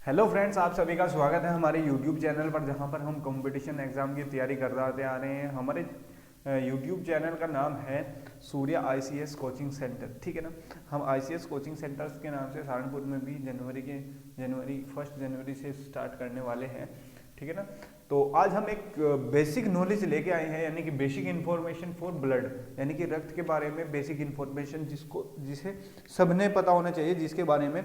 Hello friends, आप सभी का स्वागत है हमारे यूट्यूब चैनल पर, जहां पर हम कंपटीशन एग्जाम की तैयारी करते आ रहे हैं। हमारे यूट्यूब चैनल का नाम है सूर्या आईसीएस कोचिंग सेंटर। ठीक है ना। हम आईसीएस कोचिंग सेंटर्स के नाम से सहारनपुर में भी फर्स्ट जनवरी से स्टार्ट करने वाले हैं। ठीक है ना। तो आज हम एक बेसिक नॉलेज लेके आए हैं, यानी कि बेसिक इन्फॉर्मेशन फॉर ब्लड, यानी कि रक्त के बारे में बेसिक इन्फॉर्मेशन जिसे सबने पता होना चाहिए, जिसके बारे में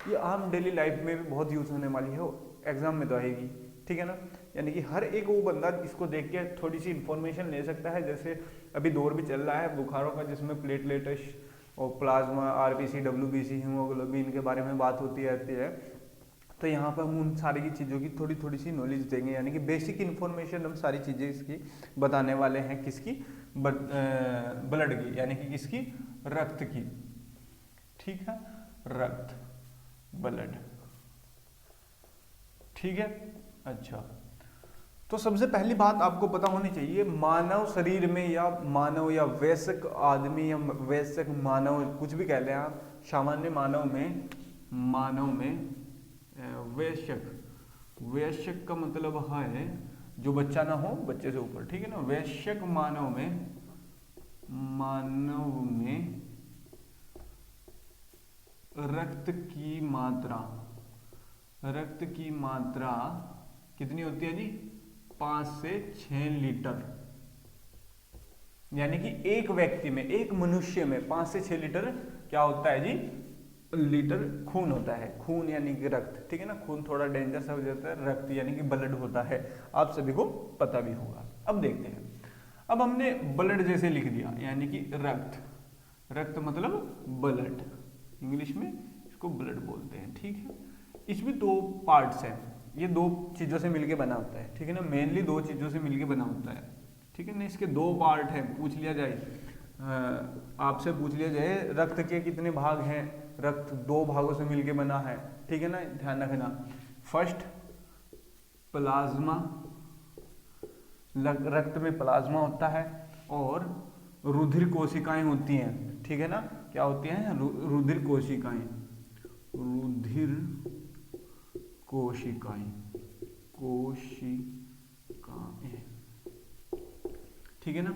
ये आम डेली लाइफ में भी बहुत यूज होने वाली है, एग्जाम में तो आएगी। ठीक है ना। यानी कि हर एक वो बंदा इसको देख के थोड़ी सी इन्फॉर्मेशन ले सकता है। जैसे अभी दौर भी चल रहा है बुखारों का, जिसमें प्लेटलेट्स और प्लाज्मा, आरबीसी, डब्ल्यूबीसी, हीमोग्लोबिन के बारे में बात होती रहती है। तो यहाँ पर हम उन सारी की चीज़ों की थोड़ी थोड़ी सी नॉलेज देंगे, यानी कि बेसिक इन्फॉर्मेशन हम सारी चीज़ें इसकी बताने वाले हैं। किसकी? ब्लड की, यानी कि किसकी? रक्त की। ठीक है, रक्त, ब्लड। ठीक है। अच्छा, तो सबसे पहली बात आपको पता होनी चाहिए, मानव शरीर में या मानव या वयस्क आदमी या वयस्क मानव, कुछ भी कह लें आप, सामान्य मानव में वयस्क, वयस्क का मतलब है जो बच्चा ना हो, बच्चे से ऊपर। ठीक है ना। वयस्क मानव में रक्त की मात्रा कितनी होती है जी? 5 से 6 लीटर। यानी कि एक व्यक्ति में, एक मनुष्य में 5 से 6 लीटर क्या होता है जी? लीटर खून होता है। खून यानी कि रक्त। ठीक है ना। खून थोड़ा डेंजर सा हो जाता है, रक्त यानी कि ब्लड होता है। आप सभी को पता भी होगा। अब देखते हैं। अब हमने ब्लड जैसे लिख दिया, यानी कि रक्त, रक्त मतलब ब्लड, इंग्लिश में इसको ब्लड बोलते हैं। ठीक है। इसमें दो पार्ट्स हैं, ये दो चीजों से मिलके बना होता है। ठीक है ना। मेनली दो चीजों से मिलके बना होता है। ठीक है ना। इसके दो पार्ट हैं। पूछ लिया जाए, आपसे पूछ लिया जाए रक्त के कितने भाग हैं, रक्त 2 भागों से मिलके बना है। ठीक है ना। ध्यान रखना, फर्स्ट प्लाज्मा, रक्त में प्लाज्मा होता है, और रुधिर कोशिकाएं होती हैं। ठीक है ना। क्या होती हैं? रुधिर कोशिकाएं, रुधिर कोशिकाएं, ठीक है ना।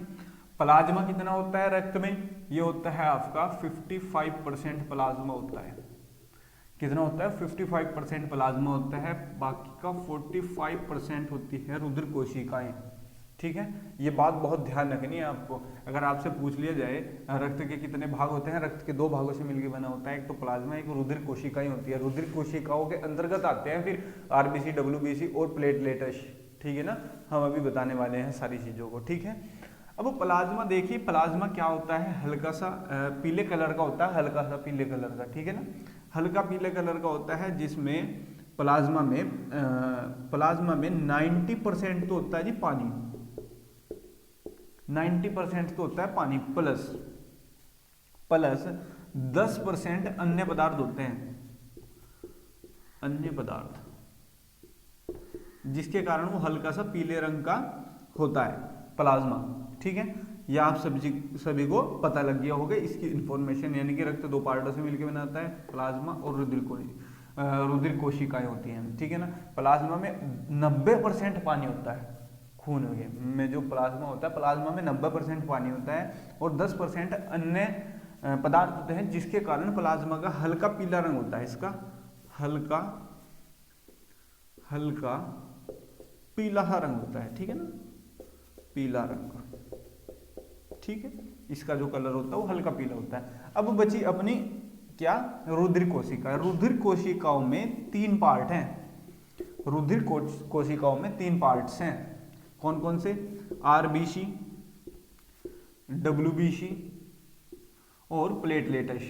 प्लाज्मा कितना होता है रक्त में? ये होता है आपका 55% प्लाज्मा होता है। कितना होता है? 55% प्लाज्मा होता है, बाकी का 45% होती है रुधिर कोशिकाएं। ठीक है। ये बात बहुत ध्यान रखनी है आपको। अगर आपसे पूछ लिया जाए रक्त के कितने भाग होते हैं, रक्त के 2 भागों से मिलकर बना होता है, एक तो प्लाज्मा, एक रुधिर कोशिकाएं होती है। रुधिर कोशिकाओं के अंतर्गत आते हैं फिर आरबीसी, डब्ल्यूबीसी और प्लेटलेट्स। ठीक है ना। हम अभी बताने वाले हैं सारी चीजों को। ठीक है। अब प्लाज्मा देखिए, प्लाज्मा क्या होता है? हल्का सा पीले कलर का होता है, हल्का सा पीले कलर का। ठीक है ना। हल्का पीले कलर का होता है, जिसमें प्लाज्मा में 90% तो होता है जी पानी, 90% तो होता है पानी, प्लस 10% अन्य पदार्थ होते हैं, अन्य पदार्थ, जिसके कारण वो हल्का सा पीले रंग का होता है प्लाज्मा। ठीक है। ये आप सभी को पता लग गया होगा इसकी इंफॉर्मेशन, यानी कि रक्त 2 पार्टों से मिलकर बनाता है, प्लाज्मा और रुधिर कोशिकाएं होती हैं। ठीक है ना। प्लाज्मा में 90% पानी होता है, खून में जो प्लाज्मा होता है, प्लाज्मा में 90% पानी होता है और 10% अन्य पदार्थ होते हैं, जिसके कारण प्लाज्मा का हल्का पीला रंग होता है। इसका हल्का पीला रंग होता है। ठीक है ना। पीला रंग का। ठीक है। इसका जो कलर होता है वो हल्का पीला होता है। अब बची अपनी क्या? रुधिर कोशिका। रुधिर कोशिकाओं में 3 पार्ट हैं। रुधिर कोशिकाओं में 3 पार्ट्स हैं। कौन कौन से? आरबीसी, डब्ल्यूबीसी और प्लेटलेट्स।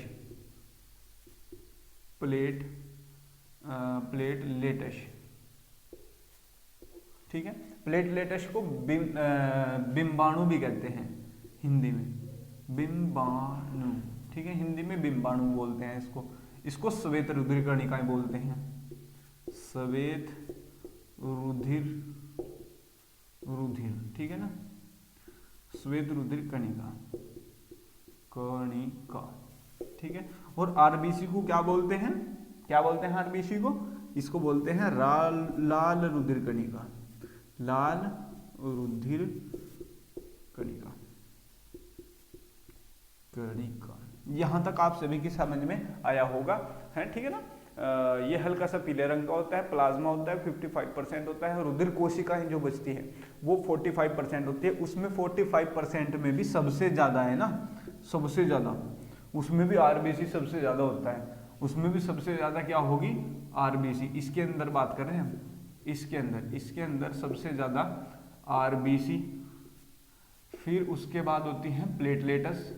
प्लेटलेट्स। ठीक है। प्लेटलेट्स को बिंबाणु भी कहते हैं हिंदी में, बिंबाणु। ठीक है। हिंदी में बिंबाणु बोलते हैं इसको श्वेत रुधिर कणिकाएं बोलते हैं, श्वेत रुधिर। ठीक है ना। श्वेत रुधिर कणिका। ठीक है। और आरबीसी को क्या बोलते हैं? क्या बोलते हैं आरबीसी को? इसको बोलते हैं लाल रुधिर कणिका, लाल रुधिर कणिका। यहां तक आप सभी की समझ में आया होगा, है ठीक है ना। ये हल्का सा पीले रंग का होता है, प्लाज्मा होता है 55% होता है, रुधिर कोशिकाएं जो बचती है वो 45% होती है। उसमें 45% में भी सबसे ज्यादा है ना, सबसे ज्यादा उसमें भी आरबीसी सबसे ज्यादा होता है। उसमें भी सबसे ज्यादा क्या होगी? आरबीसी। इसके अंदर बात कर रहे हैं हम, इसके अंदर सबसे ज्यादा आरबीसी, फिर उसके बाद होती है प्लेटलेटस,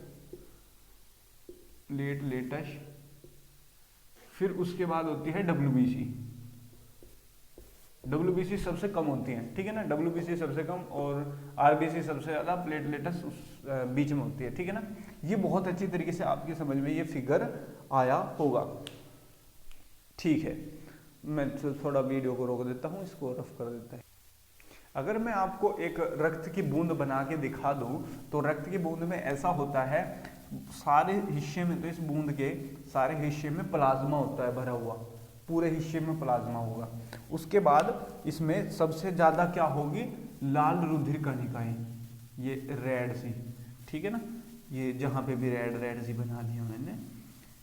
फिर उसके बाद होती है डब्ल्यूबीसी। डब्ल्यूबीसी सबसे कम होती है, ठीक है ना, डब्ल्यूबीसी सबसे कम और आरबीसी सबसे ज्यादा, प्लेटलेटस उस बीच में होती है, ठीक है ना। ये बहुत अच्छी तरीके से आपकी समझ में ये फिगर आया होगा, ठीक है। मैं थोड़ा वीडियो को रोक देता हूँ, इसको रफ कर देता है। अगर मैं आपको एक रक्त की बूंद बना के दिखा दूं तो रक्त की बूंद में ऐसा होता है, सारे हिस्से में, तो इस बूंद के सारे हिस्से में प्लाज्मा होता है भरा हुआ, पूरे हिस्से में प्लाज्मा होगा। उसके बाद इसमें सबसे ज्यादा क्या होगी? लाल रुधिर कणिकाएं, ये रेड सी, ठीक है ना, ये जहां पे भी रेड सी बना दिया मैंने,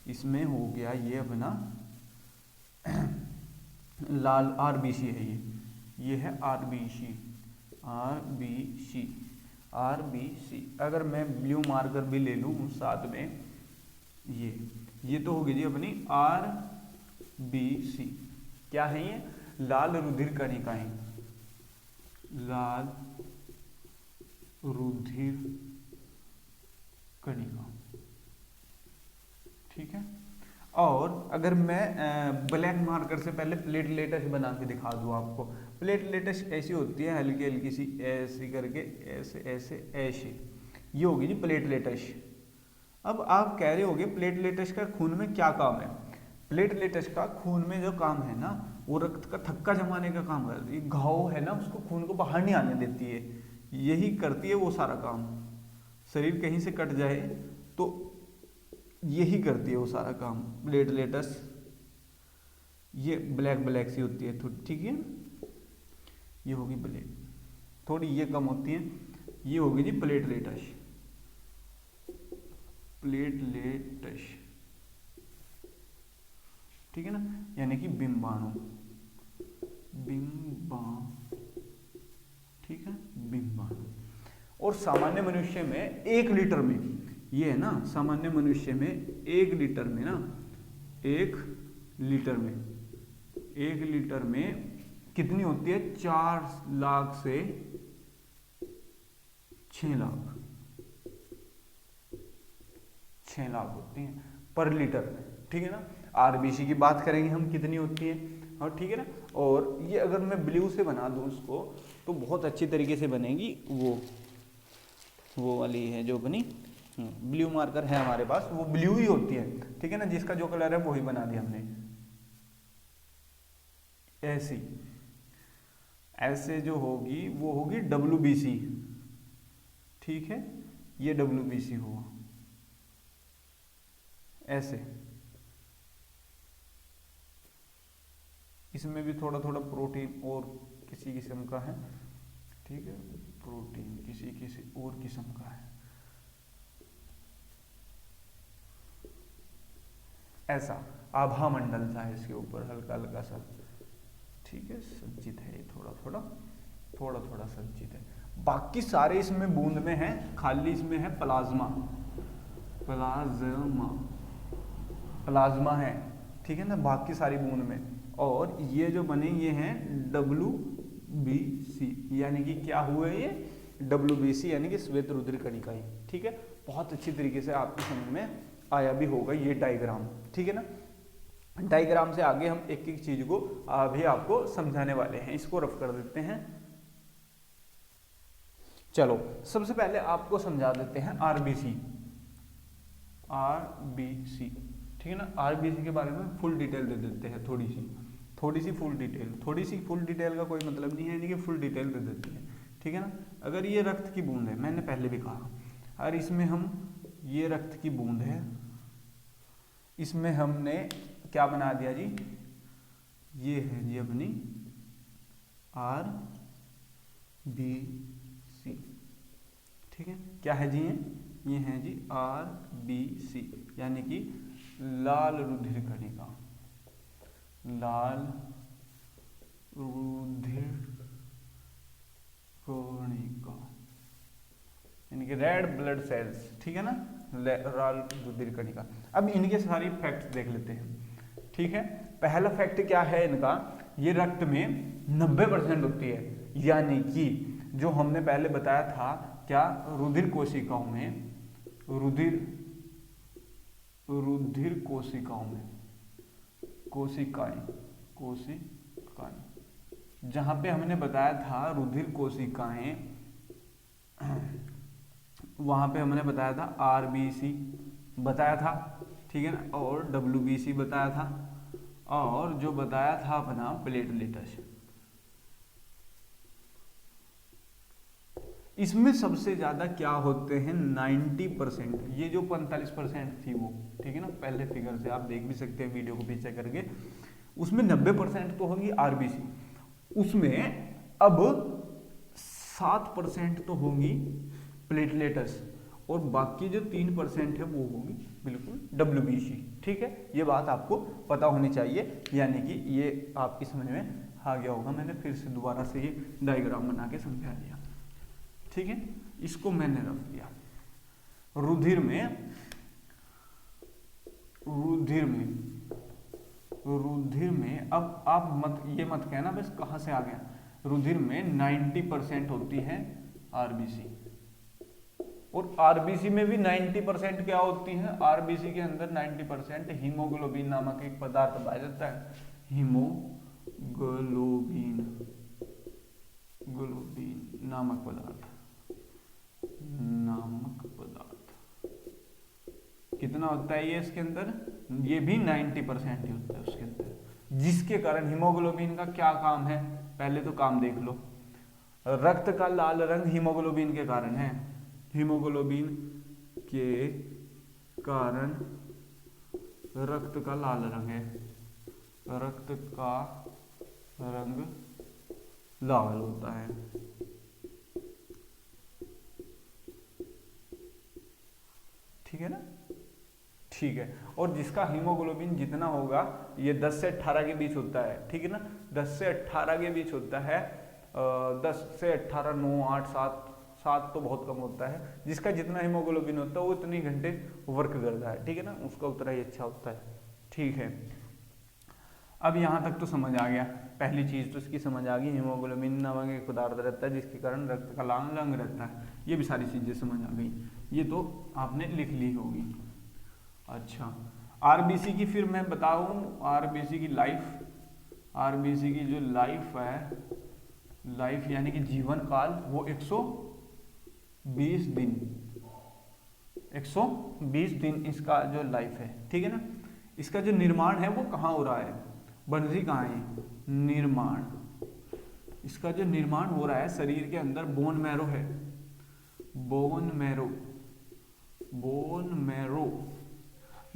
इसमें हो गया ये अपना लाल आरबीसी है, ये है आरबीसी। अगर मैं ब्लू मार्कर भी ले लूं साथ में, ये तो होगी जी अपनी आरबीसी। क्या है ये? लाल रुधिर कणिकाएं, लाल रुधिर कणिका, ठीक है। और अगर मैं ब्लैक मार्कर से पहले प्लेटलेटस बना के दिखा दूं आपको, प्लेटलेटस ऐसी होती है, हल्की हल्की सी ऐसी करके, ऐसे, ये होगी जी प्लेटलेटस। अब आप कह रहे होगे प्लेटलेटस का खून में क्या काम है? प्लेटलेटस का खून में जो काम है ना, वो रक्त का थक्का जमाने का काम करती है। घाव है ना, उसको खून को बाहर नहीं आने देती है, यही करती है वो सारा काम। शरीर कहीं से कट जाए तो यही करती है वो सारा काम प्लेटलेटस। ये ब्लैक सी होती है थोड़ी, ठीक है, ये होगी ब्लैक, थोड़ी ये कम होती है, ये होगी जी प्लेटलेटस, ठीक है ना, यानी कि बिंबाणु, ठीक है, बिंबाणु। और सामान्य मनुष्य में 1 लीटर में, ये है ना, सामान्य मनुष्य में 1 लीटर में ना, 1 लीटर में कितनी होती है? 4 लाख से 6 लाख, 6 लाख होती है पर लीटर में, ठीक है ना। आरबीसी की बात करेंगे हम, कितनी होती है, और ठीक है ना। और ये अगर मैं ब्लू से बना दूं इसको तो बहुत अच्छी तरीके से बनेगी, वो वाली है जो बनी, ब्लू मार्कर है हमारे पास, वो ब्लू ही होती है, ठीक है ना, जिसका जो कलर है वो ही बना दिया हमने। ऐसे जो होगी वो होगी डब्ल्यूबीसी, ठीक है, ये डब्ल्यूबीसी हुआ ऐसे। इसमें भी थोड़ा थोड़ा प्रोटीन और किसी किस्म का है, ठीक है, प्रोटीन किसी और किस्म का है, ऐसा आभा मंडल सा है इसके ऊपर, हल्का हल्का सा, ठीक है, संचित है ये, थोड़ा थोड़ा संचित है। बाकी सारे इसमें बूंद में है, खाली इसमें है प्लाज्मा है, ठीक है ना, बाकी सारी बूंद में। और ये जो बने ये हैं WBC, यानी कि क्या हुए ये? WBC यानी कि श्वेत रुधिर कणिकाएं, ठीक है। बहुत अच्छी तरीके से आपकी समझ में आया भी होगा ये डायग्राम, ठीक है ना। डायग्राम से आगे हम एक एक चीज को अभी आपको समझाने वाले हैं, इसको रफ कर देते हैं। चलो सबसे पहले आपको समझा देते हैं आरबीसी, ठीक है ना। आरबीसी के बारे में फुल डिटेल दे देते हैं, थोड़ी सी फुल डिटेल का कोई मतलब नहीं है, यानी कि फुल डिटेल दे देते हैं, ठीक है ना। अगर ये रक्त की बूंद है, मैंने पहले भी कहा, और इसमें हम, ये रक्त की बूंद है, इसमें हमने क्या बना दिया जी, ये है जी अपनी RBC, ठीक है। क्या है जी ये है जी RBC, यानी कि लाल रुधिर कणिका, लाल रुधिर कणिका यानी कि रेड ब्लड सेल्स, ठीक है ना, लाल रुधिर कणिका। अब इनके सारी फैक्ट्स देख लेते हैं, ठीक है। पहला फैक्ट क्या है इनका, ये रक्त में 90% होती है, यानी कि जो हमने पहले बताया था क्या, रुधिर कोशिकाओं में, रुधिर कोशिकाओं में, कोशिकाएं जहां पे हमने बताया था रुधिर कोशिकाएं, वहां पे हमने बताया था RBC बताया था, ठीक है ना, और WBC बताया था, और जो बताया था अपना प्लेटलेट्स। इसमें सबसे ज्यादा क्या होते हैं, 90%, ये जो 45% थी वो, ठीक है ना, पहले फिगर से आप देख भी सकते हैं वीडियो को पीछे करके, उसमें 90% तो होगी RBC, उसमें अब 7% तो होंगी प्लेटलेट्स, और बाकी जो 3% है वो होगी बिल्कुल WBC, ठीक है। ये बात आपको पता होनी चाहिए, यानी कि ये आपकी समझ में आ गया होगा। मैंने फिर से दोबारा से ये डायग्राम बना के समझा दिया, ठीक है। इसको मैंने रख दिया। रुधिर में अब आप ये मत कहना बस कहां से आ गया, रुधिर में 90% होती है RBC, और RBC में भी 90% क्या होती है, RBC के अंदर 90% हीमोग्लोबिन नामक एक पदार्थ पाया जाता है, हीमोग्लोबिन नामक पदार्थ, कितना होता है ये इसके अंदर, ये भी 90% ही होता है उसके अंदर, जिसके कारण हीमोग्लोबिन का क्या काम है, पहले तो काम देख लो। रक्त का लाल रंग हीमोग्लोबिन के कारण है, हीमोग्लोबिन के कारण रक्त का लाल रंग है, रक्त का रंग लाल होता है, ठीक है ना, ठीक है। और जिसका हीमोग्लोबिन जितना होगा, ये 10 से 18 के बीच होता है, ठीक है ना, 10 से 18 के बीच होता है, 10 से 18, 9, 8, 7 तो बहुत कम होता है, जिसका जितना हीमोग्लोबिन होता है वो उतनी घंटे वर्क करता है, ठीक है ना, उसका उतना ही अच्छा होता है, ठीक है। अब यहाँ तक तो समझ आ गया, पहली चीज तो इसकी समझ आ गई, हीमोग्लोबिन नामक एक पदार्थ रहता है जिसके कारण रक्त का लाल रंग रहता है, ये भी सारी चीजें समझ आ गई, ये तो आपने लिख ली होगी। अच्छा, RBC की फिर मैं बताऊं, RBC की लाइफ, RBC की जो लाइफ है, लाइफ यानी कि जीवन काल, वो 120 दिन, 120 दिन इसका जो लाइफ है, ठीक है ना। इसका जो निर्माण है वो कहाँ हो रहा है, बनरी कहाँ है, निर्माण, इसका जो निर्माण हो रहा है शरीर के अंदर, बोन मैरो है,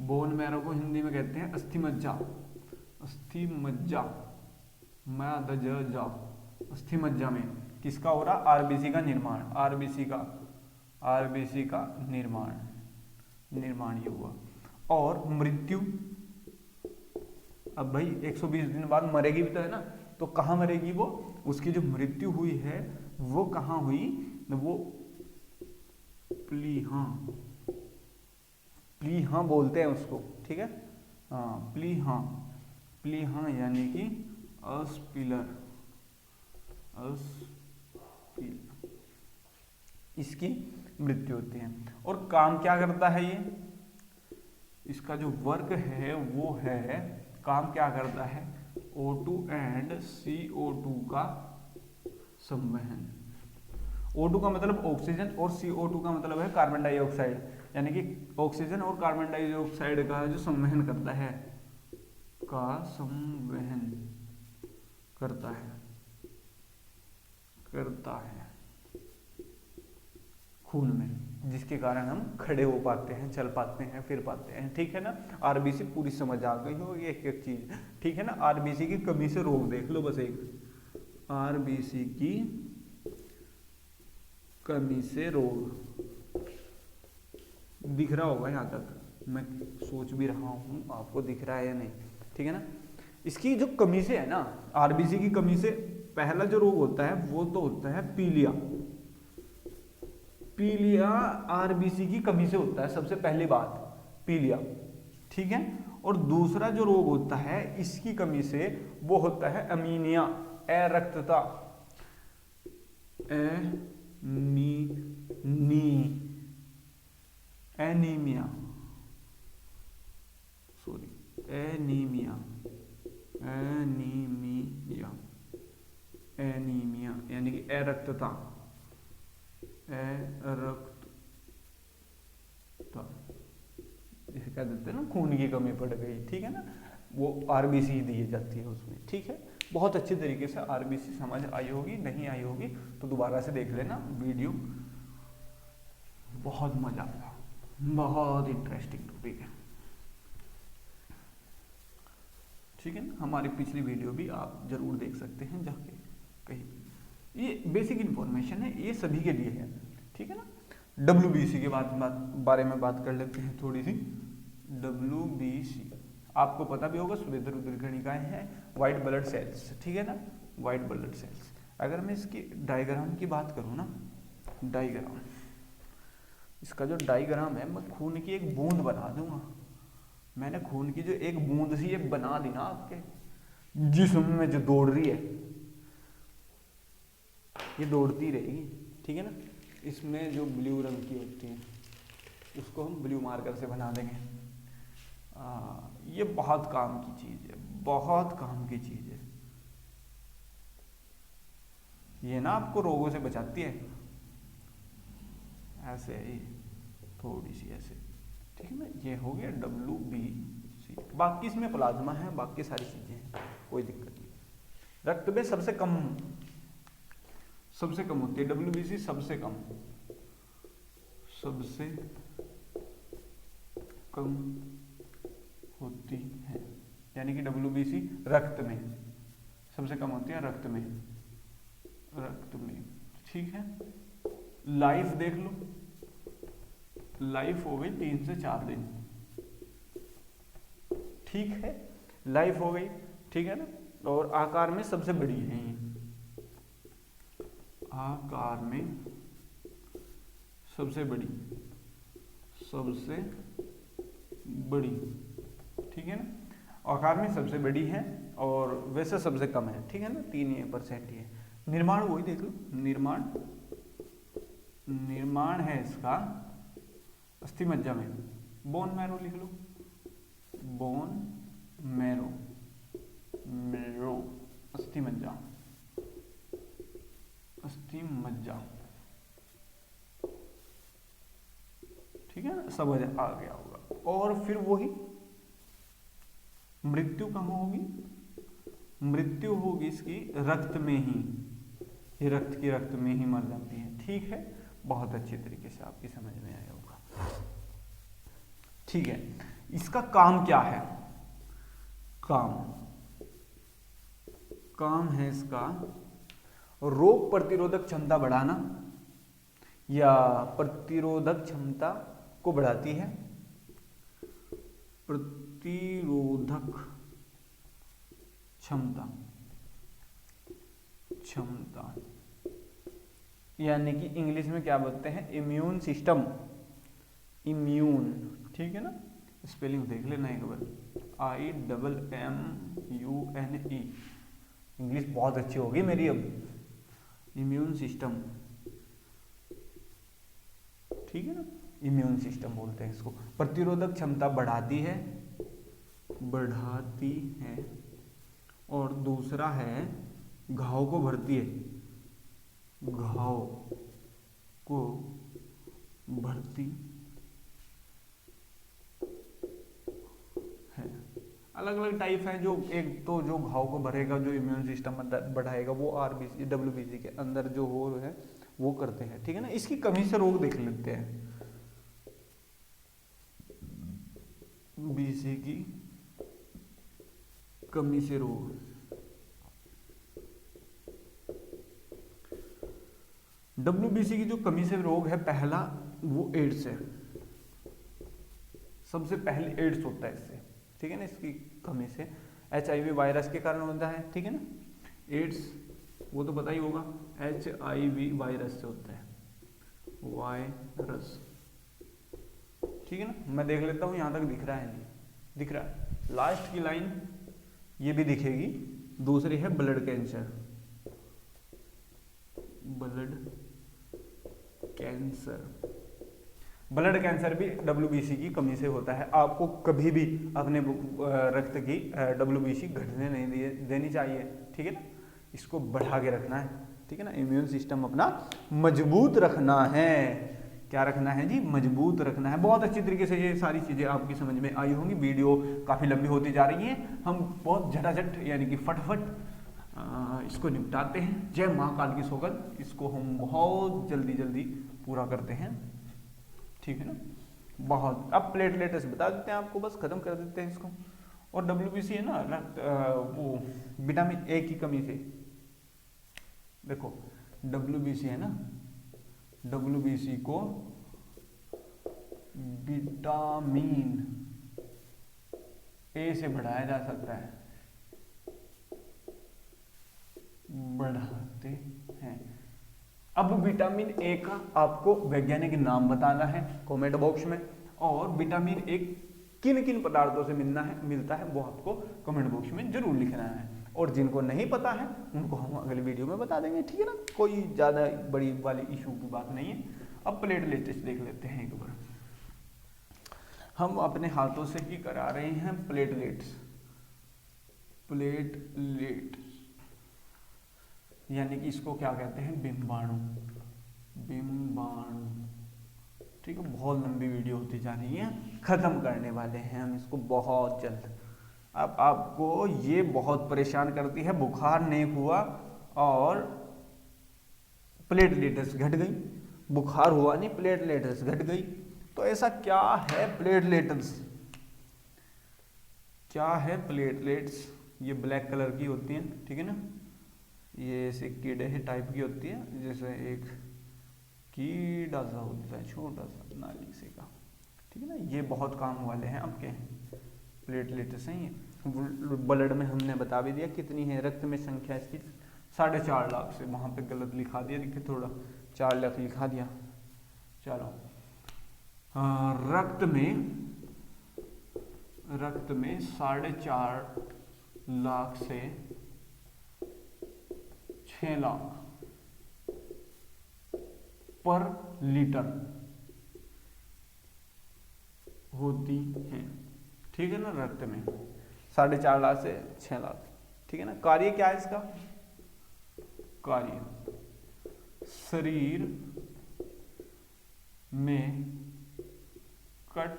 बोन मैरो को हिंदी में कहते हैं अस्थि मज्जा, अस्थि मज्जा में किसका हो रहा, RBC का निर्माण, RBC का निर्माण ये हुआ। और मृत्यु, अब भाई 120 दिन बाद मरेगी भी तो है ना, तो कहाँ मरेगी वो, उसकी जो मृत्यु हुई है वो कहाँ हुई, वो प्लीहा बोलते हैं उसको, ठीक है, हाँ प्लीहा यानी कि अस्पिलर, इसकी मृत्यु होती है। और काम क्या करता है ये, इसका जो वर्क है वो है, काम क्या करता है, O2 एंड CO2 का संवहन, O2 का मतलब ऑक्सीजन और CO2 का मतलब है कार्बन डाइऑक्साइड, यानी कि ऑक्सीजन और कार्बन डाइऑक्साइड का जो संवहन करता है, खून में, जिसके कारण हम खड़े हो पाते हैं, चल पाते हैं, फिर पाते हैं, ठीक है ना। आरबीसी पूरी समझ आ गई होगी एक एक चीज, ठीक है ना। आरबीसी की कमी से रोग देख लो बस एक, आरबीसी की कमी से रोग दिख रहा होगा यहाँ तक, मैं सोच भी रहा हूँ आपको दिख रहा है या नहीं, ठीक है ना। इसकी जो कमी से है ना, आरबीसी की कमी से पहला जो रोग होता है वो तो होता है पीलिया। पीलिया आरबीसी की कमी से होता है, सबसे पहली बात पीलिया, ठीक है। और दूसरा जो रोग होता है इसकी कमी से वो होता है अमीनिया, अरक्तता, anemia, sorry anemia, anemia, anemia यानी कि अरक्तता, जिसे कह देते हैं ना खून की कमी पड़ गई, ठीक है ना, वो आरबीसी दी जाती है उसमें, ठीक है। बहुत अच्छी तरीके से आरबीसी समझ आई होगी, नहीं आई होगी तो दोबारा से देख लेना वीडियो, बहुत मजा आया, बहुत इंटरेस्टिंग टॉपिक है, ठीक है ना। हमारी पिछली वीडियो भी आप जरूर देख सकते हैं जाके कहीं। ये बेसिक इंफॉर्मेशन है, ये सभी के लिए है, ठीक है ना। डब्ल्यूबीसी के बारे में बात कर लेते हैं थोड़ी सी। डब्ल्यूबीसी आपको पता भी होगा, स्वेद रुधिर कणिकाएं हैं, व्हाइट ब्लड सेल्स, ठीक है ना, व्हाइट ब्लड सेल्स। अगर मैं इसकी डायग्राम की बात करूँ ना, डायग्राम, इसका जो डायग्राम है, मैं खून की एक बूंद बना दूंगा। मैंने खून की जो एक बूंद सी ये बना दी ना आपके जिस्म में, जो दौड़ रही है ये दौड़ती रहेगी, ठीक है ना। इसमें जो ब्लू रंग की होती है उसको हम ब्लू मार्कर से बना देंगे। ये बहुत काम की चीज है, बहुत काम की चीज है। ये ना आपको रोगों से बचाती है, ऐसे ही थोड़ी सी ऐसे, ठीक है ना। ये हो गया डब्ल्यूबीसी। बाकी इसमें प्लाज्मा है, बाकी सारी चीजें हैं, कोई दिक्कत नहीं। रक्त में सबसे कम होती है डब्ल्यूबीसी, सबसे कम होती है, यानी कि डब्ल्यूबीसी रक्त में सबसे कम होती है, रक्त में, ठीक है। लाइफ देख लो, लाइफ हो गई 3 से 4 दिन, ठीक है, लाइफ हो गई, ठीक है ना। और आकार में सबसे बड़ी है ये, आकार में सबसे बड़ी, ठीक है ना, आकार में सबसे बड़ी है और वैसे सबसे कम है, ठीक है ना, 3% ही है। निर्माण वही देख लो, निर्माण है इसका अस्थि मज्जा में, बोन मैरो लिख लो, बोन मैरो, अस्थि मज्जा, ठीक है ना, सब आ गया होगा। और फिर वही मृत्यु कहाँ होगी, मृत्यु होगी इसकी रक्त में ही, ये रक्त में ही मर जाती है, ठीक है। बहुत अच्छी तरीके से आपकी समझ में आया होगा, ठीक है। इसका काम क्या है, काम है इसका रोग प्रतिरोधक क्षमता बढ़ाना, या प्रतिरोधक क्षमता को बढ़ाती है, प्रतिरोधक क्षमता, यानी कि इंग्लिश में क्या बोलते हैं, इम्यून सिस्टम, ठीक है ना। स्पेलिंग देख लेना एक बार, IMMUNE, इंग्लिश बहुत अच्छी होगी मेरी अब। इम्यून सिस्टम, ठीक है ना, इम्यून सिस्टम बोलते हैं इसको। प्रतिरोधक क्षमता बढ़ाती है, और दूसरा है घाव को भरती है, अलग अलग टाइप है। जो एक तो जो घाव को भरेगा, जो इम्यून सिस्टम बढ़ाएगा, वो आरबीसी डब्ल्यूबीसी के अंदर जो हो है वो करते हैं, ठीक है ना। इसकी कमी से रोग देख लेते हैं। बीसी की कमी से रोग। डब्ल्यूबीसी की जो कमी से रोग है, पहला वो एड्स है। सबसे पहले एड्स होता है इससे, ठीक है ना, इसकी कमी से। HIV वायरस के कारण होता है, ठीक है ना। एड्स वो तो पता ही होगा, HIV वायरस से होता है, वायरस, ठीक है ना। मैं देख लेता हूँ यहाँ तक दिख रहा है, नहीं दिख रहा है। लास्ट की लाइन ये भी दिखेगी। दूसरी है blood cancer. Blood cancer, blood cancer भी WBC की कमी से होता है। आपको कभी भी अपने रक्त की WBC घटने नहीं देनी चाहिए, ठीक है ना। इसको बढ़ा के रखना है, ठीक है ना। इम्यून सिस्टम अपना मजबूत रखना है। क्या रखना है जी? मजबूत रखना है। बहुत अच्छी तरीके से ये सारी चीजें आपकी समझ में आई होंगी। वीडियो काफी लंबी होती जा रही है, हम बहुत झटाझट यानी कि फटाफट इसको निपटाते हैं। जय महाकाल की सौगंध, इसको हम बहुत जल्दी जल्दी पूरा करते हैं, ठीक है ना। बहुत, अब प्लेटलेट्स बता देते हैं आपको, बस खत्म कर देते हैं इसको। और WBC है ना, वो विटामिन A की कमी से। देखो WBC है ना, WBC को विटामिन A से बढ़ाया जा सकता है, बढ़ाते हैं। अब विटामिन A का आपको वैज्ञानिक नाम बताना है कमेंट बॉक्स में, और विटामिन A किन किन पदार्थों से मिलता है वो आपको कमेंट बॉक्स में जरूर लिखना है। और जिनको नहीं पता है उनको हम अगले वीडियो में बता देंगे, ठीक है ना। कोई ज्यादा बड़ी वाली इशू की बात नहीं है। अब प्लेटलेट्स देख लेते हैं एक बार। हम अपने हाथों से ही करा रहे हैं प्लेटलेट्स। प्लेटलेट्स यानी कि इसको क्या कहते हैं? बिंबाणु। बिंबाणु, ठीक है। बहुत लंबी वीडियो होती जा रही है, खत्म करने वाले हैं हम इसको बहुत जल्द। अब आपको ये बहुत परेशान करती है, बुखार नहीं हुआ और प्लेटलेट्स घट गई, बुखार हुआ नहीं प्लेटलेट्स घट गई। तो ऐसा क्या है प्लेटलेट्स? क्या है प्लेटलेट्स? ये ब्लैक कलर की होती हैं, ठीक है ना। ये ऐसे कीड़े टाइप की होती है, जैसे एक कीड़ा सा होता है, छोटा सा नाली से का, ठीक है ना। ये बहुत काम वाले हैं आपके प्लेटलेट्स हैं। ये ब्लड में हमने बता भी दिया कितनी है, रक्त में संख्या इसकी 4.5 लाख से, वहां पे गलत लिखा दिया, देखिए थोड़ा 4 लाख लिखा दिया। चलो, रक्त में 4.5 लाख से 6 लाख पर लीटर होती है, ठीक है ना। रक्त में 4.5 लाख से 6 लाख, ठीक है ना। कार्य क्या है इसका? कार्य शरीर में कट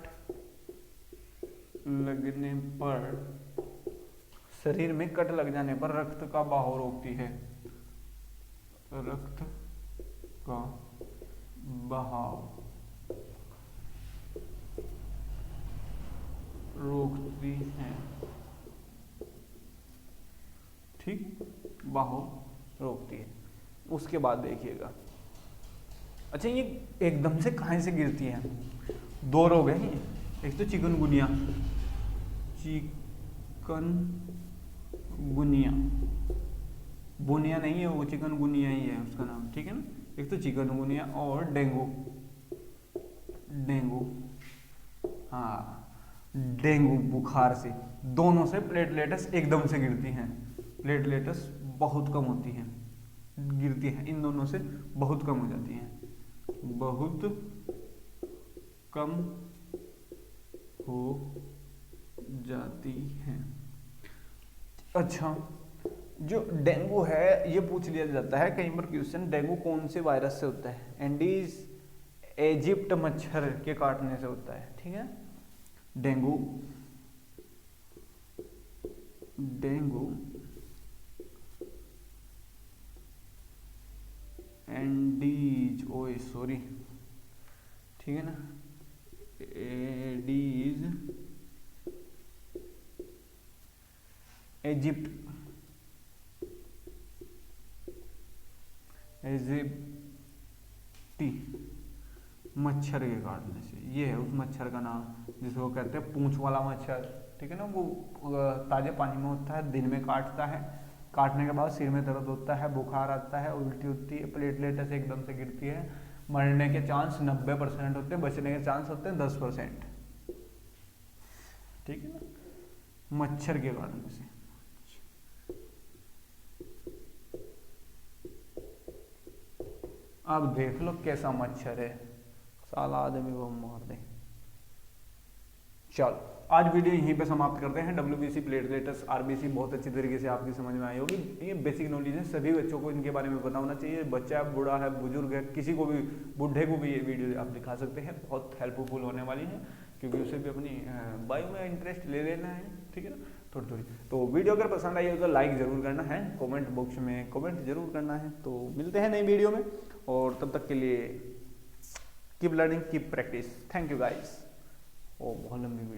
लगने पर, शरीर में कट लग जाने पर रक्त का बहाव रोकती है। रक्त का बहाव रोकती है, ठीक, बहाव रोकती है। उसके बाद देखिएगा, अच्छा ये एकदम से कहां से गिरती है? 2 रोग हैं, एक तो चिकनगुनिया, चिकनगुनिया, बुनिया नहीं है वो, चिकनगुनिया ही है उसका नाम, ठीक है ना। एक तो चिकनगुनिया और डेंगू। डेंगू, हाँ, डेंगू बुखार से, दोनों से प्लेटलेट्स एकदम से गिरती हैं। प्लेटलेट्स बहुत कम होती हैं, गिरती हैं, इन दोनों से बहुत कम हो जाती हैं, बहुत कम हो जाती हैं। अच्छा, जो डेंगू है ये पूछ लिया जाता है कई बार क्वेश्चन, डेंगू कौन से वायरस से होता है? एंडीज इजिप्ट मच्छर के काटने से होता है, ठीक है। डेंगू एंडीज, ओए सॉरी, ठीक है ना, एडीज इजिप्टी मच्छर के काटने से। ये है उस मच्छर का नाम जिसको कहते हैं पूंछ वाला मच्छर, ठीक है ना। वो ताजे पानी में होता है, दिन में काटता है, काटने के बाद सिर में दर्द होता है, बुखार आता है, उल्टी होती है, प्लेटलेट ऐसे एकदम से गिरती है, मरने के चांस 90% होते हैं, बचने के चांस होते हैं 10%, ठीक है ना, मच्छर के काटने से। अब देख लो कैसा मच्छर है, साला आदमी को मार दे। चलो आज वीडियो यहीं पे समाप्त करते हैं। WBC, प्लेटलेट्स, RBC बहुत अच्छी तरीके से आपकी समझ में आई होगी। ये बेसिक नॉलेज है, सभी बच्चों को इनके बारे में पता होना चाहिए। बच्चा है, बूढ़ा है, बुजुर्ग है, किसी को भी, बूढ़े को भी ये वीडियो आप दिखा सकते हैं, बहुत हेल्पफुल होने वाली है, क्योंकि उसे भी अपनी बायो में इंटरेस्ट ले लेना है, ठीक है ना, थोड़ी थोड़ी। तो वीडियो अगर पसंद आई हो तो लाइक जरूर करना है, कमेंट बॉक्स में कमेंट जरूर करना है। तो मिलते हैं नई वीडियो में, और तब तक के लिए keep learning, keep practice. Thank you guys. ओ बहुत लंबी वीडियो।